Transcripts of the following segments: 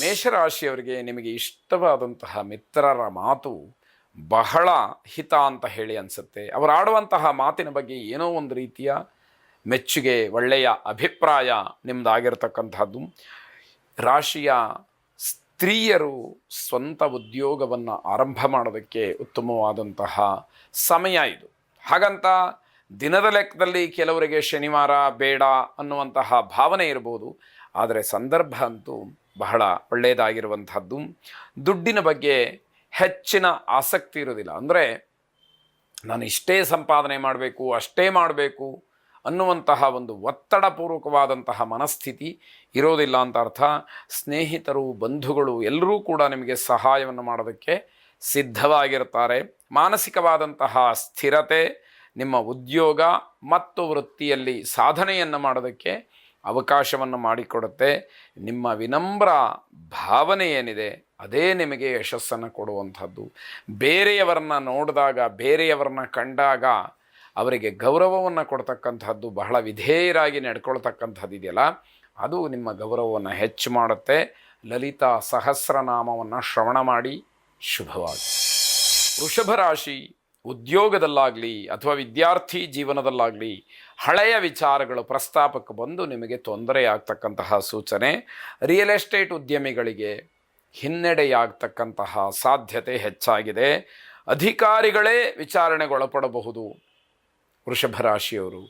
ಮೇಷರಾಶಿಯವರಿಗೆ ನಿಮಗೆ ಇಷ್ಟವಾದಂತಹ ಮಿತ್ರರ ಮಾತು ಬಹಳ ಹಿತ ಅಂತ ಹೇಳಿ ಅನಿಸುತ್ತೆ. ಅವರು ಆಡುವಂತಹ ಮಾತಿನ ಬಗ್ಗೆ ಏನೋ ಒಂದು ರೀತಿಯ ಮೆಚ್ಚುಗೆ, ಒಳ್ಳೆಯ ಅಭಿಪ್ರಾಯ ನಿಮ್ಮದಾಗಿರ್ತಕ್ಕಂಥದ್ದು. ರಾಶಿಯ ಸ್ತ್ರೀಯರು ಸ್ವಂತ ಉದ್ಯೋಗವನ್ನು ಆರಂಭ ಮಾಡೋದಕ್ಕೆ ಉತ್ತಮವಾದಂತಹ ಸಮಯ ಇದು. ಹಾಗಂತ ದಿನದ ಲೆಕ್ಕದಲ್ಲಿ ಕೆಲವರಿಗೆ ಶನಿವಾರ ಬೇಡ ಅನ್ನುವಂತಹ ಭಾವನೆ ಇರ್ಬೋದು, ಆದರೆ ಸಂದರ್ಭ ಅಂತೂ ಬಹಳ ಒಳ್ಳೆಯದಾಗಿರುವಂಥದ್ದು. ದುಡ್ಡಿನ ಬಗ್ಗೆ ಹೆಚ್ಚಿನ ಆಸಕ್ತಿ ಇರೋದಿಲ್ಲ. ಅಂದರೆ ನಾನು ಇಷ್ಟೇ ಸಂಪಾದನೆ ಮಾಡಬೇಕು, ಅಷ್ಟೇ ಮಾಡಬೇಕು ಅನ್ನುವಂತಹ ಒಂದು ಒತ್ತಡಪೂರ್ವಕವಾದಂತಹ ಮನಸ್ಥಿತಿ ಇರೋದಿಲ್ಲ ಅಂತ ಅರ್ಥ. ಸ್ನೇಹಿತರು, ಬಂಧುಗಳು ಎಲ್ಲರೂ ಕೂಡ ನಿಮಗೆ ಸಹಾಯವನ್ನು ಮಾಡೋದಕ್ಕೆ ಸಿದ್ಧವಾಗಿರ್ತಾರೆ. ಮಾನಸಿಕವಾದಂತಹ ಸ್ಥಿರತೆ ನಿಮ್ಮ ಉದ್ಯೋಗ ಮತ್ತು ವೃತ್ತಿಯಲ್ಲಿ ಸಾಧನೆಯನ್ನು ಮಾಡೋದಕ್ಕೆ ಅವಕಾಶವನ್ನು ಮಾಡಿಕೊಡುತ್ತೆ. ನಿಮ್ಮ ವಿನಮ್ರ ಭಾವನೆ ಏನಿದೆ ಅದೇ ನಿಮಗೆ ಯಶಸ್ಸನ್ನು ಕೊಡುವಂಥದ್ದು. ಬೇರೆಯವರನ್ನ ನೋಡಿದಾಗ, ಬೇರೆಯವರನ್ನ ಕಂಡಾಗ ಅವರಿಗೆ ಗೌರವವನ್ನು ಕೊಡ್ತಕ್ಕಂಥದ್ದು, ಬಹಳ ವಿಧೇಯರಾಗಿ ನಡ್ಕೊಳ್ತಕ್ಕಂಥದ್ದು ಇದೆಯಲ್ಲ, ಅದು ನಿಮ್ಮ ಗೌರವವನ್ನು ಹೆಚ್ಚು ಮಾಡುತ್ತೆ. ಲಲಿತಾ ಸಹಸ್ರನಾಮವನ್ನು ಶ್ರವಣ ಮಾಡಿ. ಶುಭವಾಗಿ. ವೃಷಭ ರಾಶಿ, ಉದ್ಯೋಗದಲ್ಲಾಗಲಿ ಅಥವಾ ವಿದ್ಯಾರ್ಥಿ ಜೀವನದಲ್ಲಾಗಲಿ ಹಳೆಯ ವಿಚಾರಗಳು ಪ್ರಸ್ತಾಪಕ್ಕೆ ಬಂದು ನಿಮಗೆ ತೊಂದರೆಯಾಗ್ತಕ್ಕಂತಹ ಸೂಚನೆ. ರಿಯಲ್ ಎಸ್ಟೇಟ್ ಉದ್ಯಮಿಗಳಿಗೆ ಹಿನ್ನಡೆಯಾಗ್ತಕ್ಕಂತಹ ಸಾಧ್ಯತೆ ಹೆಚ್ಚಾಗಿದೆ. ಅಧಿಕಾರಿಗಳೇ ವಿಚಾರಣೆಗೊಳಪಡಬಹುದು. ವೃಷಭ ರಾಶಿಯವರು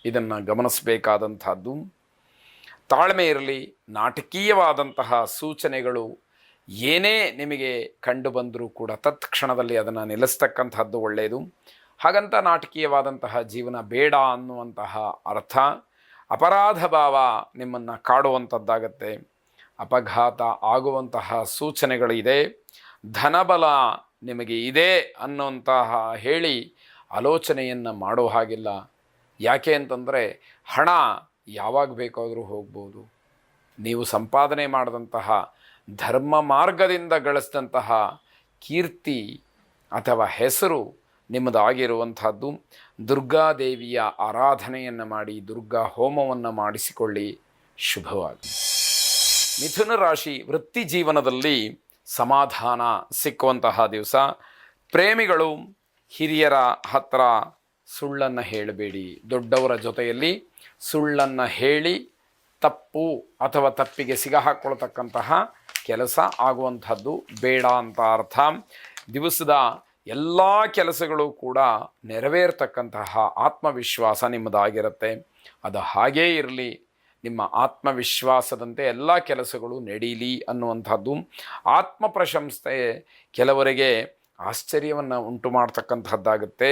ಇದನ್ನು ಗಮನಿಸಬೇಕಾದಂಥದ್ದು. ತಾಳ್ಮೆ ಇರಲಿ. ನಾಟಕೀಯವಾದಂತಹ ಸೂಚನೆಗಳು ಏನೇ ನಿಮಗೆ ಕಂಡು ಬಂದರೂ ಕೂಡ ತತ್ಕ್ಷಣದಲ್ಲಿ ಅದನ್ನು ನಿಲ್ಲಿಸ್ತಕ್ಕಂಥದ್ದು ಒಳ್ಳೆಯದು. ಹಾಗಂತ ನಾಟಕೀಯವಾದಂತಹ ಜೀವನ ಬೇಡ ಅನ್ನುವಂತಹ ಅರ್ಥ. ಅಪರಾಧ ಭಾವ ನಿಮ್ಮನ್ನು ಕಾಡುವಂಥದ್ದಾಗತ್ತೆ. ಅಪಘಾತ ಆಗುವಂತಹ ಸೂಚನೆಗಳಿದೆ. ಧನಬಲ ನಿಮಗೆ ಇದೆ ಅನ್ನುವಂತಹ ಹೇಳಿ ಆಲೋಚನೆಯನ್ನು ಮಾಡೋ ಹಾಗಿಲ್ಲ. ಯಾಕೆ ಅಂತಂದರೆ ಹಣ ಯಾವಾಗ ಬೇಕಾದರೂ ಹೋಗ್ಬೋದು. ನೀವು ಸಂಪಾದನೆ ಮಾಡಿದಂತಹ ಧರ್ಮ ಮಾರ್ಗದಿಂದ ಗಳಿಸಿದಂತಹ ಕೀರ್ತಿ ಅಥವಾ ಹೆಸರು ನಿಮ್ಮದಾಗಿರುವಂಥದ್ದು. ದುರ್ಗಾದೇವಿಯ ಆರಾಧನೆಯನ್ನು ಮಾಡಿ, ದುರ್ಗಾ ಹೋಮವನ್ನು ಮಾಡಿಸಿಕೊಳ್ಳಿ. ಶುಭವಾಗಿ. ಮಿಥುನ ರಾಶಿ, ವೃತ್ತಿ ಜೀವನದಲ್ಲಿ ಸಮಾಧಾನ ಸಿಕ್ಕುವಂತಹ ದಿವಸ. ಪ್ರೇಮಿಗಳು ಹಿರಿಯರ ಹತ್ತಿರ ಸುಳ್ಳನ್ನು ಹೇಳಬೇಡಿ. ದೊಡ್ಡವರ ಜೊತೆಯಲ್ಲಿ ಸುಳ್ಳನ್ನು ಹೇಳಿ ತಪ್ಪು ಅಥವಾ ತಪ್ಪಿಗೆ ಸಿಗಹಾಕ್ಕೊಳ್ತಕ್ಕಂತಹ ಕೆಲಸ ಆಗುವಂಥದ್ದು ಬೇಡ ಅಂತ ಅರ್ಥ. ದಿವಸದ ಎಲ್ಲ ಕೆಲಸಗಳು ಕೂಡ ನೆರವೇರ್ತಕ್ಕಂತಹ ಆತ್ಮವಿಶ್ವಾಸ ನಿಮ್ಮದಾಗಿರುತ್ತೆ. ಅದು ಹಾಗೇ ಇರಲಿ. ನಿಮ್ಮ ಆತ್ಮವಿಶ್ವಾಸದಂತೆ ಎಲ್ಲ ಕೆಲಸಗಳು ನಡೀಲಿ ಅನ್ನುವಂಥದ್ದು. ಆತ್ಮ ಪ್ರಶಂಸೆ ಕೆಲವರಿಗೆ ಆಶ್ಚರ್ಯವನ್ನು ಉಂಟು ಮಾಡ್ತಕ್ಕಂಥದ್ದಾಗುತ್ತೆ.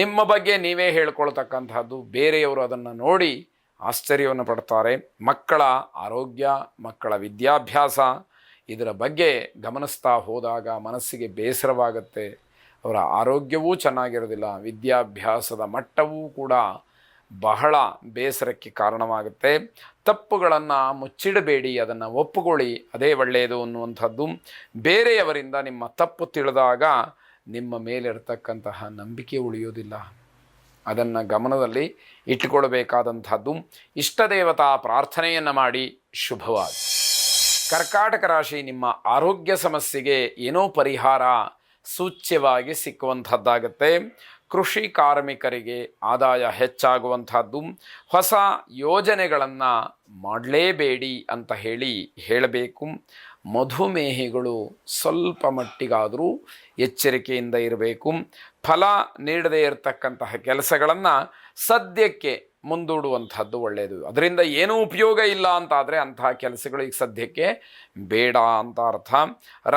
ನಿಮ್ಮ ಬಗ್ಗೆ ನೀವೇ ಹೇಳ್ಕೊಳ್ತಕ್ಕಂಥದ್ದು, ಬೇರೆಯವರು ಅದನ್ನು ನೋಡಿ ಆಶ್ಚರ್ಯವನ್ನು ಪಡ್ತಾರೆ. ಮಕ್ಕಳ ಆರೋಗ್ಯ, ಮಕ್ಕಳ ವಿದ್ಯಾಭ್ಯಾಸ ಇದರ ಬಗ್ಗೆ ಗಮನಿಸ್ತಾ ಹೋದಾಗ ಮನಸ್ಸಿಗೆ ಬೇಸರವಾಗುತ್ತೆ. ಅವರ ಆರೋಗ್ಯವೂ ಚೆನ್ನಾಗಿರೋದಿಲ್ಲ, ವಿದ್ಯಾಭ್ಯಾಸದ ಮಟ್ಟವೂ ಕೂಡ ಬಹಳ ಬೇಸರಕ್ಕೆ ಕಾರಣವಾಗುತ್ತೆ. ತಪ್ಪುಗಳನ್ನು ಮುಚ್ಚಿಡಬೇಡಿ, ಅದನ್ನು ಒಪ್ಪುಕೊಳ್ಳಿ, ಅದೇ ಒಳ್ಳೆಯದು ಅನ್ನುವಂಥದ್ದು. ಬೇರೆಯವರಿಂದ ನಿಮ್ಮ ತಪ್ಪು ತಿಳಿದಾಗ ನಿಮ್ಮ ಮೇಲಿರ್ತಕ್ಕಂತಹ ನಂಬಿಕೆ ಉಳಿಯೋದಿಲ್ಲ. ಅದನ್ನು ಗಮನದಲ್ಲಿ ಇಟ್ಟುಕೊಳ್ಬೇಕಾದಂಥದ್ದು. ಇಷ್ಟದೇವತಾ ಪ್ರಾರ್ಥನೆಯನ್ನು ಮಾಡಿ. ಶುಭವಾಗಿ. ಕರ್ಕಾಟಕ ರಾಶಿ, ನಿಮ್ಮ ಆರೋಗ್ಯ ಸಮಸ್ಯೆಗೆ ಏನೋ ಪರಿಹಾರ ಸೂಚ್ಯವಾಗಿ ಸಿಕ್ಕುವಂಥದ್ದಾಗುತ್ತೆ. ಕೃಷಿ ಕಾರ್ಮಿಕರಿಗೆ ಆದಾಯ ಹೆಚ್ಚಾಗುವಂಥದ್ದು. ಹೊಸ ಯೋಜನೆಗಳನ್ನು ಮಾಡಲೇಬೇಡಿ ಅಂತ ಹೇಳಬೇಕು. ಮಧುಮೇಹಿಗಳು ಸ್ವಲ್ಪ ಮಟ್ಟಿಗಾದರೂ ಎಚ್ಚರಿಕೆಯಿಂದ ಇರಬೇಕು. ಫಲ ನೀಡದೇ ಇರತಕ್ಕಂತಹ ಕೆಲಸಗಳನ್ನು ಸದ್ಯಕ್ಕೆ ಮುಂದೂಡುವಂಥದ್ದು ಒಳ್ಳೆಯದು. ಅದರಿಂದ ಏನೂ ಉಪಯೋಗ ಇಲ್ಲ ಅಂತಾದರೆ ಅಂತಹ ಕೆಲಸಗಳಿಗೆ ಸದ್ಯಕ್ಕೆ ಬೇಡ ಅಂತ ಅರ್ಥ.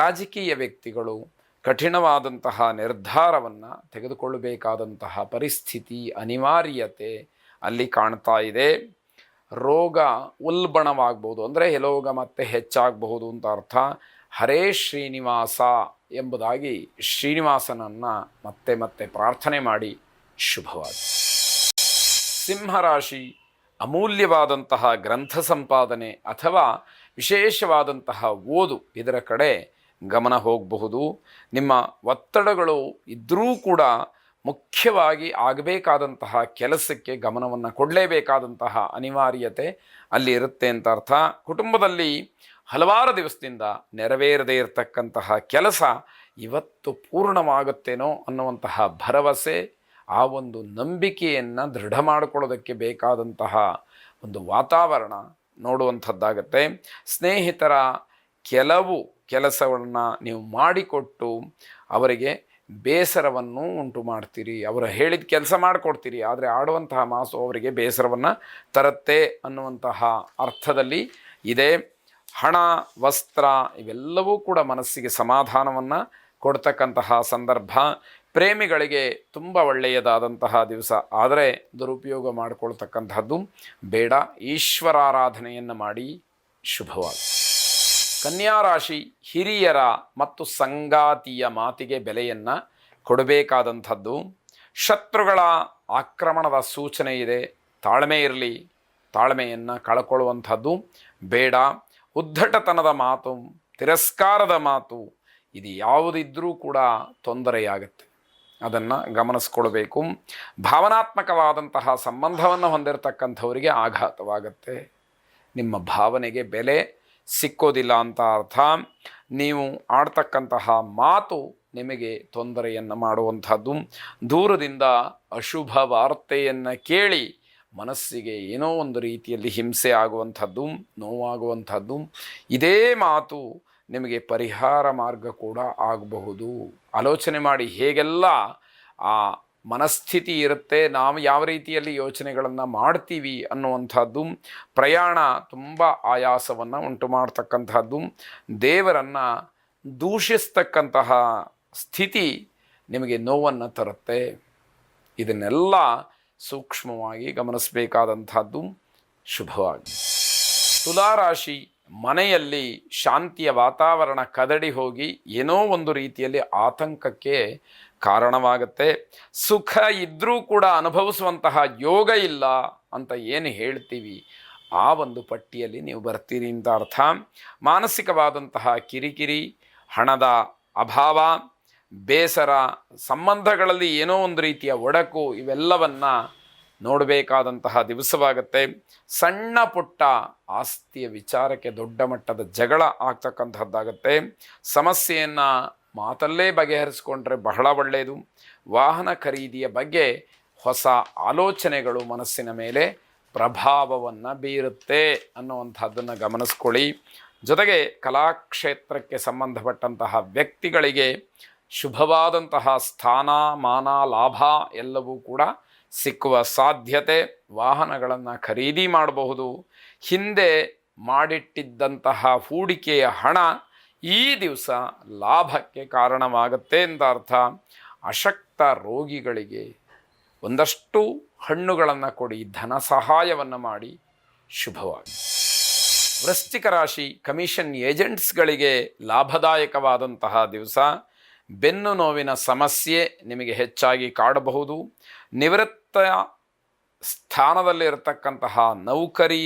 ರಾಜಕೀಯ ವ್ಯಕ್ತಿಗಳು ಕಠಿಣವಾದಂತಹ ನಿರ್ಧಾರವನ್ನು ತೆಗೆದುಕೊಳ್ಳಬೇಕಾದಂತಹ ಪರಿಸ್ಥಿತಿ, ಅನಿವಾರ್ಯತೆ ಅಲ್ಲಿ ಕಾಣ್ತಾ ಇದೆ. ರೋಗ ಉಲ್ಬಣವಾಗ್ಬೋದು, ಅಂದರೆ ರೋಗ ಮತ್ತೆ ಹೆಚ್ಚಾಗಬಹುದು ಅಂತ ಅರ್ಥ. ಹರೇ ಶ್ರೀನಿವಾಸ ಎಂಬುದಾಗಿ ಶ್ರೀನಿವಾಸನನ್ನು ಮತ್ತೆ ಮತ್ತೆ ಪ್ರಾರ್ಥನೆ ಮಾಡಿ. ಶುಭವಾಗಿ. ಸಿಂಹರಾಶಿ, ಅಮೂಲ್ಯವಾದಂತಹ ಗ್ರಂಥ ಸಂಪಾದನೆ ಅಥವಾ ವಿಶೇಷವಾದಂತಹ ಓದು ಇದರ ಕಡೆ ಗಮನ ಹೋಗಬಹುದು. ನಿಮ್ಮ ಒತ್ತಡಗಳು ಇದ್ದರೂ ಕೂಡ ಮುಖ್ಯವಾಗಿ ಆಗಬೇಕಾದಂತಹ ಕೆಲಸಕ್ಕೆ ಗಮನವನ್ನು ಕೊಡಲೇಬೇಕಾದಂತಹ ಅನಿವಾರ್ಯತೆ ಅಲ್ಲಿ ಇರುತ್ತೆ ಅಂತ ಅರ್ಥ. ಕುಟುಂಬದಲ್ಲಿ ಹಲವಾರು ದಿವಸದಿಂದ ನೆರವೇರದೇ ಇರತಕ್ಕಂತಹ ಕೆಲಸ ಇವತ್ತು ಪೂರ್ಣವಾಗುತ್ತೇನೋ ಅನ್ನುವಂತಹ ಭರವಸೆ, ಆ ಒಂದು ನಂಬಿಕೆಯನ್ನು ದೃಢ ಮಾಡಿಕೊಳ್ಳೋದಕ್ಕೆ ಬೇಕಾದಂತಹ ಒಂದು ವಾತಾವರಣ ನೋಡುವಂಥದ್ದಾಗತ್ತೆ. ಸ್ನೇಹಿತರ ಕೆಲವು ಕೆಲಸವನ್ನು ನೀವು ಮಾಡಿಕೊಟ್ಟು ಅವರಿಗೆ ಬೇಸರವನ್ನು ಉಂಟು ಮಾಡ್ತೀರಿ. ಅವರು ಹೇಳಿದ ಕೆಲಸ ಮಾಡಿಕೊಡ್ತೀರಿ, ಆದರೆ ಆಡುವಂತಹ ಮಾಸು ಅವರಿಗೆ ಬೇಸರವನ್ನು ತರುತ್ತೆ ಅನ್ನುವಂತಹ ಅರ್ಥದಲ್ಲಿ ಇದೆ. ಹಣ, ವಸ್ತ್ರ ಇವೆಲ್ಲವೂ ಕೂಡ ಮನಸ್ಸಿಗೆ ಸಮಾಧಾನವನ್ನು ಕೊಡ್ತಕ್ಕಂತಹ ಸಂದರ್ಭ. ಪ್ರೇಮಿಗಳಿಗೆ ತುಂಬ ಒಳ್ಳೆಯದಾದಂತಹ ದಿವಸ, ಆದರೆ ದುರುಪಯೋಗ ಮಾಡಿಕೊಳ್ತಕ್ಕಂತಹದ್ದು ಬೇಡ. ಈಶ್ವರಾರಾಧನೆಯನ್ನು ಮಾಡಿ ಶುಭವಾಗಿ. ಕನ್ಯಾ ರಾಶಿ, ಹಿರಿಯರ ಮತ್ತು ಸಂಗಾತಿಯ ಮಾತಿಗೆ ಬೆಲೆಯನ್ನು ಕೊಡಬೇಕಾದಂಥದ್ದು. ಶತ್ರುಗಳ ಆಕ್ರಮಣದ ಸೂಚನೆ ಇದೆ, ತಾಳ್ಮೆ ಇರಲಿ. ತಾಳ್ಮೆಯನ್ನು ಕಳ್ಕೊಳ್ಳುವಂಥದ್ದು ಬೇಡ. ಉದ್ದಟತನದ ಮಾತು, ತಿರಸ್ಕಾರದ ಮಾತು, ಇದು ಯಾವುದಿದ್ರೂ ಕೂಡ ತೊಂದರೆಯಾಗುತ್ತೆ, ಅದನ್ನು ಗಮನಿಸ್ಕೊಳ್ಬೇಕು. ಭಾವನಾತ್ಮಕವಾದಂತಹ ಸಂಬಂಧವನ್ನು ಹೊಂದಿರತಕ್ಕಂಥವರಿಗೆ ಆಘಾತವಾಗುತ್ತೆ. ನಿಮ್ಮ ಭಾವನೆಗೆ ಬೆಲೆ ಸಿಕ್ಕೋದಿಲ್ಲ ಅಂತ ಅರ್ಥ. ನೀವು ಆಡ್ತಕ್ಕಂತಹ ಮಾತು ನಿಮಗೆ ತೊಂದರೆಯನ್ನು ಮಾಡುವಂಥದ್ದು. ದೂರದಿಂದ ಅಶುಭ ವಾರ್ತೆಯನ್ನು ಕೇಳಿ ಮನಸ್ಸಿಗೆ ಏನೋ ಒಂದು ರೀತಿಯಲ್ಲಿ ಹಿಂಸೆ ಆಗುವಂಥದ್ದು, ನೋವಾಗುವಂಥದ್ದು. ಇದೇ ಮಾತು ನಿಮಗೆ ಪರಿಹಾರ ಮಾರ್ಗ ಕೂಡ ಆಗಬಹುದು. ಆಲೋಚನೆ ಮಾಡಿ ಹೇಗೆಲ್ಲ ಆ ಮನಸ್ಥಿತಿ ಇರುತ್ತೆ, ನಾವು ಯಾವ ರೀತಿಯಲ್ಲಿ ಯೋಚನೆಗಳನ್ನು ಮಾಡ್ತೀವಿ ಅನ್ನುವಂಥದ್ದು. ಪ್ರಯಾಣ ತುಂಬ ಆಯಾಸವನ್ನು ಉಂಟು ಮಾಡ್ತಕ್ಕಂತಹದ್ದು. ದೇವರನ್ನು ದೂಷಿಸ್ತಕ್ಕಂತಹ ಸ್ಥಿತಿ ನಿಮಗೆ ನೋವನ್ನು ತರುತ್ತೆ. ಇದನ್ನೆಲ್ಲ ಸೂಕ್ಷ್ಮವಾಗಿ ಗಮನಿಸಬೇಕಾದಂಥದ್ದು ಶುಭವಾಗಿ. ತುಲಾರಾಶಿ, ಮನೆಯಲ್ಲಿ ಶಾಂತಿಯ ವಾತಾವರಣ ಕದಡಿ ಹೋಗಿ ಏನೋ ಒಂದು ರೀತಿಯಲ್ಲಿ ಆತಂಕಕ್ಕೆ ಕಾರಣವಾಗುತ್ತೆ. ಸುಖ ಇದ್ದರೂ ಕೂಡ ಅನುಭವಿಸುವಂತಹ ಯೋಗ ಇಲ್ಲ ಅಂತ ಏನು ಹೇಳ್ತೀವಿ, ಆ ಒಂದು ಪಟ್ಟಿಯಲ್ಲಿ ನೀವು ಬರ್ತೀರಿ ಅಂತ ಅರ್ಥ. ಮಾನಸಿಕವಾದಂತಹ ಕಿರಿಕಿರಿ, ಹಣದ ಅಭಾವ, ಬೇಸರ, ಸಂಬಂಧಗಳಲ್ಲಿ ಏನೋ ಒಂದು ರೀತಿಯ ಒಡಕು, ಇವೆಲ್ಲವನ್ನು ನೋಡಬೇಕಾದಂತಹ ದಿವಸವಾಗುತ್ತೆ. ಸಣ್ಣ ಪುಟ್ಟ ಆಸ್ತಿಯ ವಿಚಾರಕ್ಕೆ ದೊಡ್ಡ ಮಟ್ಟದ ಜಗಳ ಆಗ್ತಕ್ಕಂಥದ್ದಾಗತ್ತೆ. ಸಮಸ್ಯೆಯನ್ನು ಮಾತಲ್ಲೇ ಬಗೆಹರಿಸ್ಕೊಂಡ್ರೆ ಬಹಳ ಒಳ್ಳೆಯದು. ವಾಹನ ಖರೀದಿಯ ಬಗ್ಗೆ ಹೊಸ ಆಲೋಚನೆಗಳು ಮನಸ್ಸಿನ ಮೇಲೆ ಪ್ರಭಾವವನ್ನು ಬೀರುತ್ತೆ ಅನ್ನುವಂಥದ್ದನ್ನು ಗಮನಿಸ್ಕೊಳ್ಳಿ. ಜೊತೆಗೆ ಕಲಾಕ್ಷೇತ್ರಕ್ಕೆ ಸಂಬಂಧಪಟ್ಟಂತಹ ವ್ಯಕ್ತಿಗಳಿಗೆ ಶುಭವಾದಂತಹ ಸ್ಥಾನ, ಮಾನ, ಲಾಭ ಎಲ್ಲವೂ ಕೂಡ ಸಿಕ್ಕುವ ಸಾಧ್ಯತೆ. ವಾಹನಗಳನ್ನು ಖರೀದಿ ಮಾಡಬಹುದು. ಹಿಂದೆ ಮಾಡಿಟ್ಟಿದ್ದಂತಹ ಹೂಡಿಕೆಯ ಹಣ ಈ ದಿವಸ ಲಾಭಕ್ಕೆ ಕಾರಣವಾಗುತ್ತೆ ಅಂತ ಅರ್ಥ. ಅಶಕ್ತ ರೋಗಿಗಳಿಗೆ ಒಂದಷ್ಟು ಹಣ್ಣುಗಳನ್ನು ಕೊಡಿ, ಧನ ಸಹಾಯವನ್ನು ಮಾಡಿ ಶುಭವಾಗಿ. ವೃಶ್ಚಿಕ ರಾಶಿ, ಕಮಿಷನ್ ಏಜೆಂಟ್ಸ್ಗಳಿಗೆ ಲಾಭದಾಯಕವಾದಂತಹ ದಿವಸ. ಬೆನ್ನು ನೋವಿನ ಸಮಸ್ಯೆ ನಿಮಗೆ ಹೆಚ್ಚಾಗಿ ಕಾಡಬಹುದು. ನಿವೃತ್ತ ಸ್ಥಾನದಲ್ಲಿರತಕ್ಕಂತಹ ನೌಕರಿ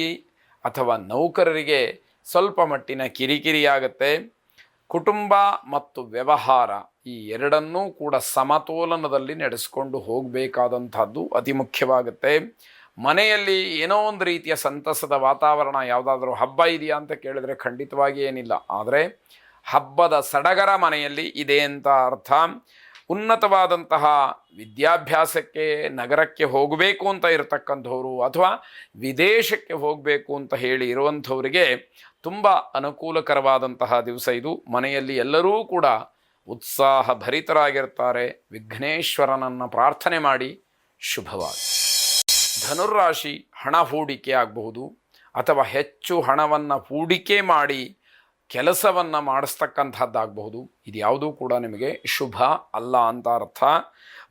ಅಥವಾ ನೌಕರರಿಗೆ ಸ್ವಲ್ಪ ಮಟ್ಟಿನ ಕಿರಿಕಿರಿಯಾಗುತ್ತೆ. ಕುಟುಂಬ ಮತ್ತು ವ್ಯವಹಾರ ಈ ಎರಡನ್ನೂ ಕೂಡ ಸಮತೋಲನದಲ್ಲಿ ನಡೆಸಿಕೊಂಡು ಹೋಗಬೇಕಾದಂಥದ್ದು ಅತಿ ಮುಖ್ಯವಾಗುತ್ತೆ. ಮನೆಯಲ್ಲಿ ಏನೋ ಒಂದು ರೀತಿಯ ಸಂತಸದ ವಾತಾವರಣ, ಯಾವುದಾದ್ರೂ ಹಬ್ಬ ಇದೆಯಾ ಅಂತ ಕೇಳಿದರೆ ಖಂಡಿತವಾಗಿ ಏನಿಲ್ಲ, ಆದರೆ ಹಬ್ಬದ ಸಡಗರ ಮನೆಯಲ್ಲಿ ಇದೆ ಅಂತ ಅರ್ಥ. ಉನ್ನತವಾದಂತಹ ವಿದ್ಯಾಭ್ಯಾಸಕ್ಕೆ ನಗರಕ್ಕೆ ಹೋಗಬೇಕು ಅಂತ ಇರತಕ್ಕಂಥವ್ರು ಅಥವಾ ವಿದೇಶಕ್ಕೆ ಹೋಗಬೇಕು ಅಂತ ಹೇಳಿ ಇರುವಂಥವರಿಗೆ ತುಂಬ ಅನುಕೂಲಕರವಾದಂತಹ ದಿವಸ ಇದು. ಮನೆಯಲ್ಲಿ ಎಲ್ಲರೂ ಕೂಡ ಉತ್ಸಾಹ ಭರಿತರಾಗಿರ್ತಾರೆ. ವಿಘ್ನೇಶ್ವರನನ್ನು ಪ್ರಾರ್ಥನೆ ಮಾಡಿ ಶುಭವಾಗಿ. ಧನುರ್ರಾಶಿ, ಹಣ ಹೂಡಿಕೆ ಆಗಬಹುದು ಅಥವಾ ಹೆಚ್ಚು ಹಣವನ್ನು ಹೂಡಿಕೆ ಮಾಡಿ ಕೆಲಸವನ್ನು ಮಾಡಿಸ್ತಕ್ಕಂಥದ್ದಾಗಬಹುದು. ಇದು ಯಾವುದೂ ಕೂಡ ನಿಮಗೆ ಶುಭ ಅಲ್ಲ ಅಂತ ಅರ್ಥ.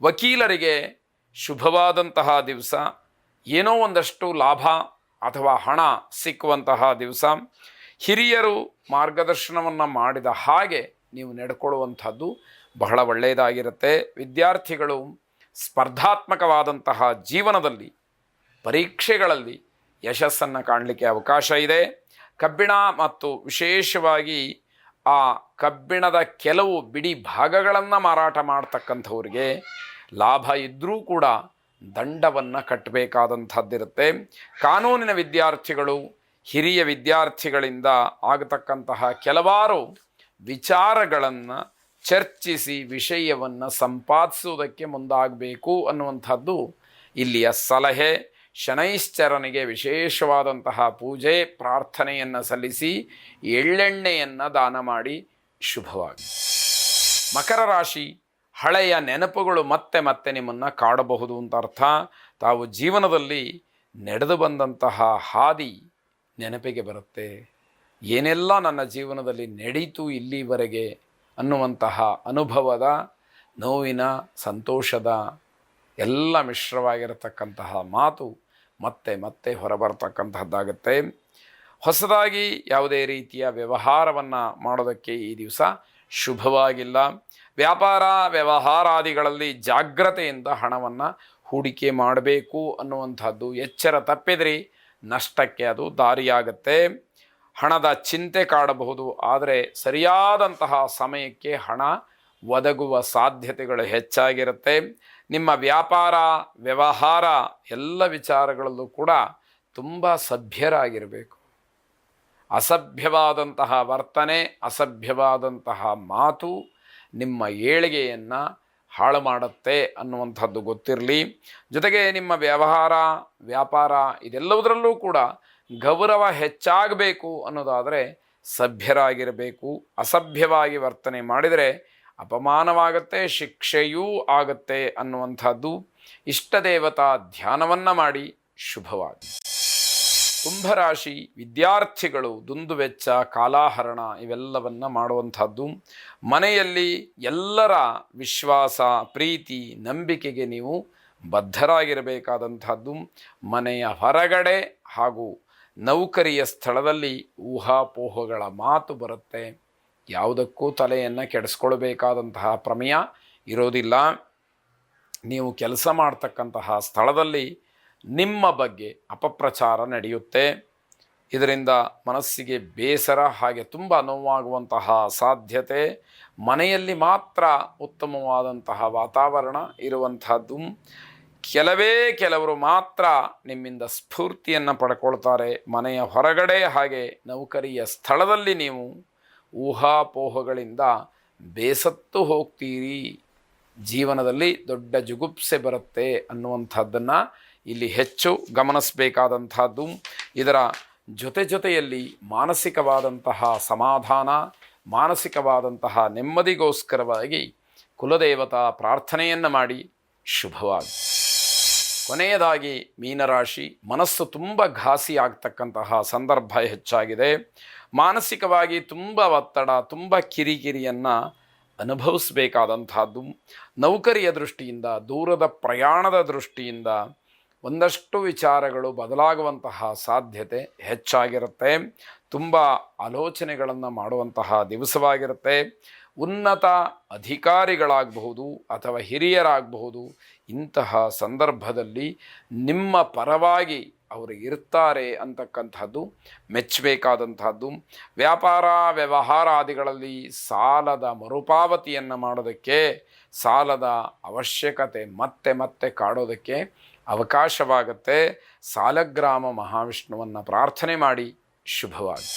ವಕೀಲರಿಗೆ ಶುಭವಾದಂತಹ ದಿವಸ. ಏನೋ ಒಂದಷ್ಟು ಲಾಭ ಅಥವಾ ಹಣ ಸಿಕ್ಕುವಂತಹ ದಿವಸ. ಹಿರಿಯರು ಮಾರ್ಗದರ್ಶನವನ್ನು ಮಾಡಿದ ಹಾಗೆ ನೀವು ನಡ್ಕೊಳ್ಳುವಂಥದ್ದು ಬಹಳ ಒಳ್ಳೆಯದಾಗಿರುತ್ತೆ. ವಿದ್ಯಾರ್ಥಿಗಳು ಸ್ಪರ್ಧಾತ್ಮಕವಾದಂತಹ ಜೀವನದಲ್ಲಿ ಪರೀಕ್ಷೆಗಳಲ್ಲಿ ಯಶಸ್ಸನ್ನು ಕಾಣಲಿಕ್ಕೆ ಅವಕಾಶ ಇದೆ. ಕಬ್ಬಿಣ ಮತ್ತು ವಿಶೇಷವಾಗಿ ಆ ಕಬ್ಬಿಣದ ಕೆಲವು ಬಿಡಿ ಭಾಗಗಳನ್ನು ಮಾರಾಟ ಮಾಡ್ತಕ್ಕಂಥವ್ರಿಗೆ ಲಾಭ ಇದ್ದರೂ ಕೂಡ ದಂಡವನ್ನು ಕಟ್ಟಬೇಕಾದಂಥದ್ದಿರುತ್ತೆ. ಕಾನೂನಿನ ವಿದ್ಯಾರ್ಥಿಗಳು ಹಿರಿಯ ವಿದ್ಯಾರ್ಥಿಗಳಿಂದ ಆಗತಕ್ಕಂತಹ ಕೆಲವಾರು ವಿಚಾರಗಳನ್ನು ಚರ್ಚಿಸಿ ವಿಷಯವನ್ನು ಸಂಪಾದಿಸುವುದಕ್ಕೆ ಮುಂದಾಗಬೇಕು ಅನ್ನುವಂಥದ್ದು ಇಲ್ಲಿಯ ಸಲಹೆ. ಶನೈಶ್ಚರನಿಗೆ ವಿಶೇಷವಾದಂತಹ ಪೂಜೆ ಪ್ರಾರ್ಥನೆಯನ್ನು ಸಲ್ಲಿಸಿ ಎಳ್ಳೆಣ್ಣೆಯನ್ನು ದಾನ ಮಾಡಿ ಶುಭವಾಗಿ. ಮಕರ ರಾಶಿ, ಹಳೆಯ ನೆನಪುಗಳು ಮತ್ತೆ ಮತ್ತೆ ನಿಮ್ಮನ್ನು ಕಾಡಬಹುದು ಅಂತ ಅರ್ಥ. ತಾವು ಜೀವನದಲ್ಲಿ ನಡೆದು ಬಂದಂತಹ ಹಾದಿ ನೆನಪಿಗೆ ಬರುತ್ತೆ. ಏನೆಲ್ಲ ನನ್ನ ಜೀವನದಲ್ಲಿ ನಡೀತು ಇಲ್ಲಿವರೆಗೆ ಅನ್ನುವಂತಹ ಅನುಭವದ, ನೋವಿನ, ಸಂತೋಷದ ಎಲ್ಲ ಮಿಶ್ರವಾಗಿರತಕ್ಕಂತಹ ಮಾತು ಮತ್ತೆ ಮತ್ತೆ ಹೊರಬರ್ತಕ್ಕಂತಹದ್ದಾಗುತ್ತೆ. ಹೊಸದಾಗಿ ಯಾವುದೇ ರೀತಿಯ ವ್ಯವಹಾರವನ್ನು ಮಾಡೋದಕ್ಕೆ ಈ ದಿವಸ ಶುಭವಾಗಿಲ್ಲ. ವ್ಯಾಪಾರ ವ್ಯವಹಾರಾದಿಗಳಲ್ಲಿ ಜಾಗ್ರತೆಯಿಂದ ಹಣವನ್ನು ಹೂಡಿಕೆ ಮಾಡಬೇಕು ಅನ್ನುವಂಥದ್ದು. ಎಚ್ಚರ ತಪ್ಪಿದ್ರಿ ನಷ್ಟಕ್ಕೆ ಅದು ದಾರಿಯಾಗತ್ತೆ. ಹಣದ ಚಿಂತೆ ಕಾಡಬಹುದು, ಆದರೆ ಸರಿಯಾದಂತಹ ಸಮಯಕ್ಕೆ ಹಣ ಒದಗುವ ಸಾಧ್ಯತೆಗಳು ಹೆಚ್ಚಾಗಿರುತ್ತೆ. ನಿಮ್ಮ ವ್ಯಾಪಾರ ವ್ಯವಹಾರ ಎಲ್ಲ ವಿಚಾರಗಳಲ್ಲೂ ಕೂಡ ತುಂಬ ಸಭ್ಯರಾಗಿರಬೇಕು. ಅಸಭ್ಯವಾದಂತಹ ವರ್ತನೆ, ಅಸಭ್ಯವಾದಂತಹ ಮಾತು ನಿಮ್ಮ ಏಳಿಗೆಯನ್ನು ಹಾಳು ಮಾಡುತ್ತೆ ಅನ್ನುವಂಥದ್ದು ಗೊತ್ತಿರಲಿ. ಜೊತೆಗೆ ನಿಮ್ಮ ವ್ಯವಹಾರ ವ್ಯಾಪಾರ ಇದೆಲ್ಲದರಲ್ಲೂ ಕೂಡ ಗೌರವ ಹೆಚ್ಚಾಗಬೇಕು ಅನ್ನೋದಾದರೆ ಸಭ್ಯರಾಗಿರಬೇಕು. ಅಸಭ್ಯವಾಗಿ ವರ್ತನೆ ಮಾಡಿದರೆ ಅಪಮಾನವಾಗತ್ತೆ, ಶಿಕ್ಷೆಯೂ ಆಗತ್ತೆ ಅನ್ನುವಂಥದ್ದು. ಇಷ್ಟ ದೇವತಾ ಧ್ಯಾನವನ್ನು ಮಾಡಿ ಶುಭವಾಗಿ. ಕುಂಭರಾಶಿ, ವಿದ್ಯಾರ್ಥಿಗಳು ದುಂದುವೆಚ್ಚ, ಕಾಲಾಹರಣ ಇವೆಲ್ಲವನ್ನು ಮಾಡುವಂಥದ್ದು. ಮನೆಯಲ್ಲಿ ಎಲ್ಲರ ವಿಶ್ವಾಸ, ಪ್ರೀತಿ, ನಂಬಿಕೆಗೆ ನೀವು ಬದ್ಧರಾಗಿರಬೇಕಾದಂಥದ್ದು. ಮನೆಯ ಹೊರಗಡೆ ಹಾಗೂ ನೌಕರಿಯ ಸ್ಥಳದಲ್ಲಿ ಊಹಾಪೋಹಗಳ ಮಾತು ಬರುತ್ತೆ. ಯಾವುದಕ್ಕೂ ತಲೆಯನ್ನು ಕೆಡಿಸ್ಕೊಳ್ಬೇಕಾದಂತಹ ಪ್ರಮೇಯ ಇರೋದಿಲ್ಲ. ನೀವು ಕೆಲಸ ಮಾಡ್ತಕ್ಕಂತಹ ಸ್ಥಳದಲ್ಲಿ ನಿಮ್ಮ ಬಗ್ಗೆ ಅಪಪ್ರಚಾರ ನಡೆಯುತ್ತೆ. ಇದರಿಂದ ಮನಸ್ಸಿಗೆ ಬೇಸರ, ಹಾಗೆ ತುಂಬ ನೋವಾಗುವಂತಹ ಸಾಧ್ಯತೆ. ಮನೆಯಲ್ಲಿ ಮಾತ್ರ ಉತ್ತಮವಾದಂತಹ ವಾತಾವರಣ ಇರುವಂತಹದ್ದು. ಕೆಲವರು ಮಾತ್ರ ನಿಮ್ಮಿಂದ ಸ್ಫೂರ್ತಿಯನ್ನು ಪಡ್ಕೊಳ್ತಾರೆ. ಮನೆಯ ಹೊರಗಡೆ ಹಾಗೆ ನೌಕರಿಯ ಸ್ಥಳದಲ್ಲಿ ನೀವು ಊಹಾಪೋಹಗಳಿಂದ ಬೇಸತ್ತು ಹೋಗ್ತೀರಿ. ಜೀವನದಲ್ಲಿ ದೊಡ್ಡ ಜುಗುಪ್ಸೆ ಬರುತ್ತೆ ಅನ್ನುವಂಥದ್ದನ್ನು ಇಲ್ಲಿ ಹೆಚ್ಚು ಗಮನಿಸಬೇಕಾದಂಥದ್ದು. ಇದರ ಜೊತೆಯಲ್ಲಿ ಮಾನಸಿಕವಾದಂತಹ ಸಮಾಧಾನ, ಮಾನಸಿಕವಾದಂತಹ ನೆಮ್ಮದಿಗೋಸ್ಕರವಾಗಿ ಕುಲದೇವತಾ ಪ್ರಾರ್ಥನೆಯನ್ನು ಮಾಡಿ ಶುಭವಾಗಿ. ಕೊನೆಯದಾಗಿ ಮೀನರಾಶಿ, ಮನಸ್ಸು ತುಂಬ ಘಾಸಿ ಆಗ್ತಕ್ಕಂತಹ ಸಂದರ್ಭ ಹೆಚ್ಚಾಗಿದೆ. ಮಾನಸಿಕವಾಗಿ ತುಂಬ ಒತ್ತಡ, ತುಂಬ ಕಿರಿಕಿರಿಯನ್ನು ಅನುಭವಿಸಬೇಕಾದಂತಹದ್ದು. ನೌಕರಿಯ ದೃಷ್ಟಿಯಿಂದ, ದೂರದ ಪ್ರಯಾಣದ ದೃಷ್ಟಿಯಿಂದ ಒಂದಷ್ಟು ವಿಚಾರಗಳು ಬದಲಾಗುವಂತಹ ಸಾಧ್ಯತೆ ಹೆಚ್ಚಾಗಿರುತ್ತೆ. ತುಂಬ ಆಲೋಚನೆಗಳನ್ನು ಮಾಡುವಂತಹ ದಿವಸವಾಗಿರುತ್ತೆ. ಉನ್ನತ ಅಧಿಕಾರಿಗಳಾಗಬಹುದು ಅಥವಾ ಹಿರಿಯರಾಗಬಹುದು. ಇಂತಹ ಸಂದರ್ಭದಲ್ಲಿ ನಿಮ್ಮ ಪರವಾಗಿ ಅವರು ಇರ್ತಾರೆ ಅಂತಕ್ಕಂಥದ್ದು ಮೆಚ್ಚಬೇಕಾದಂಥದ್ದು. ವ್ಯಾಪಾರ ವ್ಯವಹಾರಾದಿಗಳಲ್ಲಿ ಸಾಲದ ಮರುಪಾವತಿಯನ್ನು ಮಾಡೋದಕ್ಕೆ, ಸಾಲದ ಅವಶ್ಯಕತೆ ಮತ್ತೆ ಮತ್ತೆ ಕಾಡೋದಕ್ಕೆ ಅವಕಾಶವಾಗುತ್ತೆ. ಸಾಲಗ್ರಾಮ ಮಹಾವಿಷ್ಣುವನ್ನು ಪ್ರಾರ್ಥನೆ ಮಾಡಿ ಶುಭವಾಗಿ.